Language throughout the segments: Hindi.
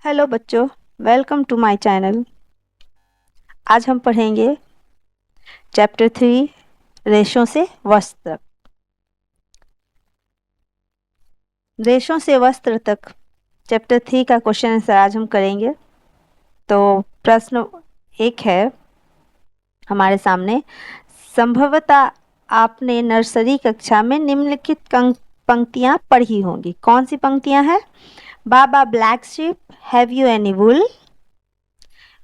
हेलो बच्चों, वेलकम टू माय चैनल। आज हम पढ़ेंगे चैप्टर 3 रेशों से वस्त्र तक। रेशों से वस्त्र तक चैप्टर 3 का क्वेश्चन आंसर आज हम करेंगे। तो प्रश्न एक है हमारे सामने। संभवतः आपने नर्सरी कक्षा में निम्नलिखित पंक्तियां पढ़ी होंगी। कौन सी पंक्तियां हैं? Baa baa black sheep, have you any wool?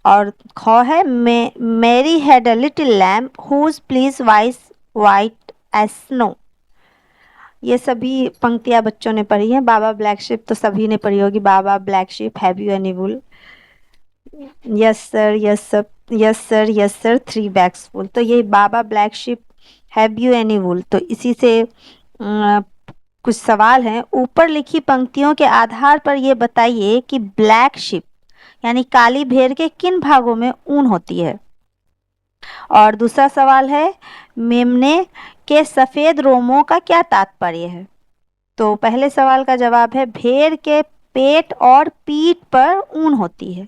और ख है Mary had a little lamb whose fleece was white as snow. ये सभी पंक्तियां बच्चों ने पढ़ी हैं। बाबा ब्लैक शिप तो सभी ने पढ़ी होगी। Baa baa black sheep, have you any wool? Yes sir, yes sir, yes sir, yes sir, 3 bags full. तो ये baa baa black sheep, have you any wool. तो इसी से कुछ सवाल हैं। ऊपर लिखी पंक्तियों के आधार पर ये बताइए कि ब्लैक शिप यानी काली भेड़ के किन भागों में ऊन होती है। और दूसरा सवाल है, मेमने के सफेद रोमों का क्या तात्पर्य है? तो पहले सवाल का जवाब है भेड़ के पेट और पीठ पर ऊन होती है।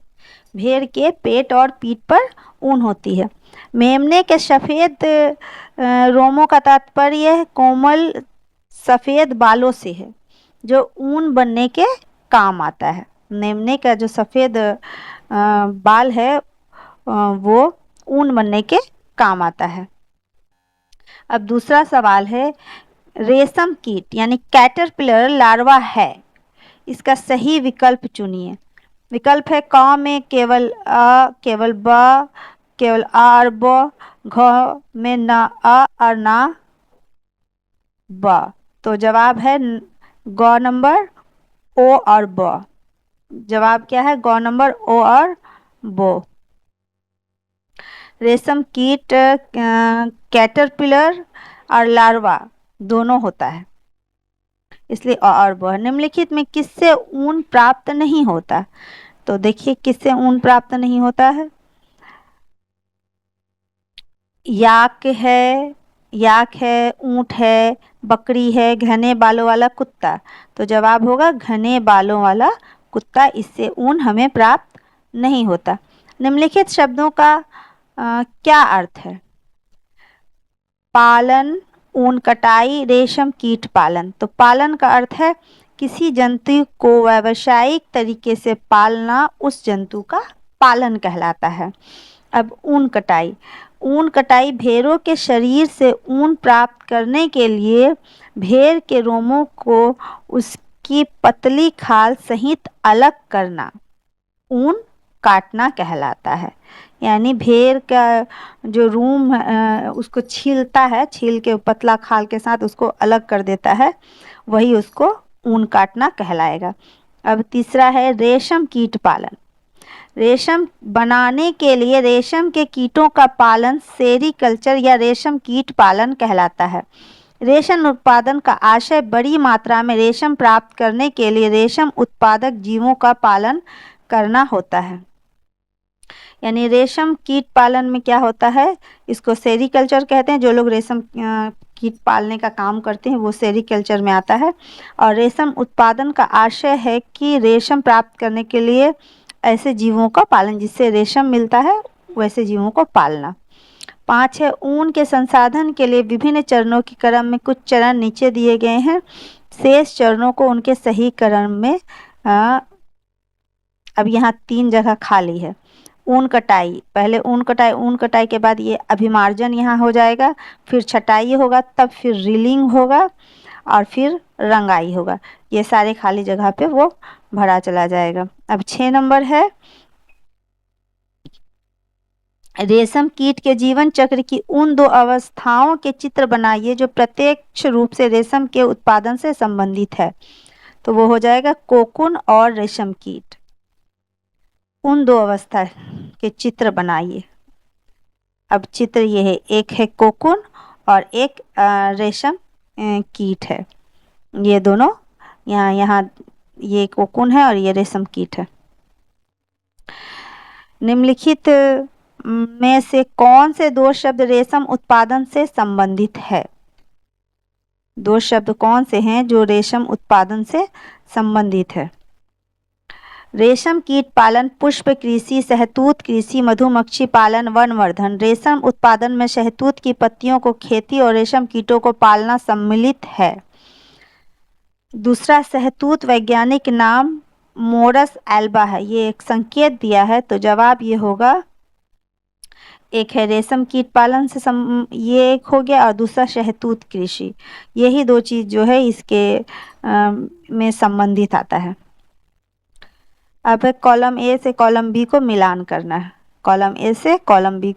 भेड़ के पेट और पीठ पर ऊन होती है। मेमने के सफेद रोमों का तात्पर्य कोमल सफेद बालों से है, जो ऊन बनने के काम आता है। मेमने का जो सफेद बाल है वो ऊन बनने के काम आता है। अब दूसरा सवाल है, रेशम कीट यानी कैटरपिलर लार्वा है, इसका सही विकल्प चुनिए। विकल्प है क में केवल अ, केवल ब, केवल आ और ब, घ में न अ और ना ब। तो जवाब है ग नंबर, ओ और ब। जवाब क्या है? ग नंबर, ओ और बो। रेशम कीट कैटरपिलर और लार्वा दोनों होता है, इसलिए और ब। निम्नलिखित में किससे ऊन प्राप्त नहीं होता? तो देखिए किससे ऊन प्राप्त नहीं होता है। याक है, याक है, ऊंट है, बकरी है, घने बालों वाला कुत्ता। तो जवाब होगा घने बालों वाला कुत्ता, इससे ऊन हमें प्राप्त नहीं होता। निम्नलिखित शब्दों का क्या अर्थ है? पालन, ऊन कटाई, रेशम कीट पालन। तो पालन का अर्थ है किसी जंतु को व्यावसायिक तरीके से पालना, उस जंतु का पालन कहलाता है। अब ऊन कटाई, ऊन कटाई भेड़ों के शरीर से ऊन प्राप्त करने के लिए भेड़ के रोमों को उसकी पतली खाल सहित अलग करना ऊन काटना कहलाता है। यानी भेड़ का जो रूम उसको छीलता है, छील के पतला खाल के साथ उसको अलग कर देता है, वही उसको ऊन काटना कहलाएगा। अब तीसरा है रेशम कीट पालन। रेशम बनाने के लिए रेशम के कीटों का पालन सेरीकल्चर या रेशम कीट पालन कहलाता है। रेशम उत्पादन का आशय बड़ी मात्रा में रेशम प्राप्त करने के लिए रेशम उत्पादक जीवों का पालन करना होता है। यानी रेशम कीट पालन में क्या होता है, इसको सेरीकल्चर कहते हैं। जो लोग रेशम कीट पालने का काम करते हैं वो सेरीकल्चर में आता है। और रेशम उत्पादन का आशय है कि रेशम प्राप्त करने के लिए ऐसे जीवों का पालन, जिससे रेशम मिलता है, वैसे जीवों को पालना। 5 है ऊन के संसाधन के लिए विभिन्न चरणों के क्रम में कुछ चरण नीचे दिए गए हैं। शेष चरणों को उनके सही क्रम में अब यहाँ 3 जगह खाली है। ऊन कटाई, पहले ऊन कटाई के बाद ये अभिमार्जन यहाँ हो जाएगा, फिर छटाई होगा, तब फिर रीलिंग होगा और फिर रंगाई होगा। ये सारे खाली जगह पे वो भरा चला जाएगा। अब 6 नंबर है, रेशम कीट के जीवन चक्र की उन 2 अवस्थाओं के चित्र बनाइए जो प्रत्यक्ष रूप से रेशम के उत्पादन से संबंधित है। तो वो हो जाएगा कोकून और रेशम कीट। उन 2 अवस्था के चित्र बनाइए। अब चित्र ये है, एक है कोकून और एक रेशम कीट है। ये दोनों यहाँ ये कोकून है और ये रेशम कीट है। निम्नलिखित में से कौन से 2 शब्द रेशम उत्पादन से संबंधित है? 2 शब्द कौन से हैं जो रेशम उत्पादन से संबंधित है? रेशम कीट पालन, पुष्प कृषि, शहतूत कृषि, मधुमक्खी पालन, वनवर्धन। रेशम उत्पादन में शहतूत की पत्तियों को खेती और रेशम कीटों को पालना सम्मिलित है। दूसरा, शहतूत वैज्ञानिक नाम मोरस एल्बा है। ये एक संकेत दिया है, तो जवाब ये होगा, एक है रेशम कीट पालन से ये एक हो गया, और दूसरा शहतूत कृषि। यही दो चीज जो है इसके में संबंधित आता है। अब कॉलम ए से कॉलम बी को मिलान करना है। कॉलम ए से कॉलम बी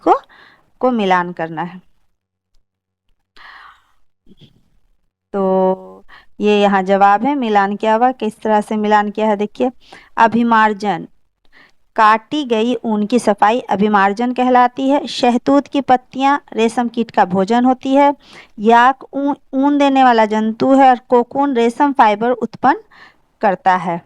को मिलान करना है। तो ये यहाँ जवाब है। मिलान क्या हुआ, किस तरह से मिलान किया है देखिए। अभिमार्जन, काटी गई ऊन की सफाई अभिमार्जन कहलाती है। शहतूत की पत्तियां रेशम कीट का भोजन होती है। याक ऊन देने वाला जंतु है, और कोकून रेशम फाइबर उत्पन्न करता है।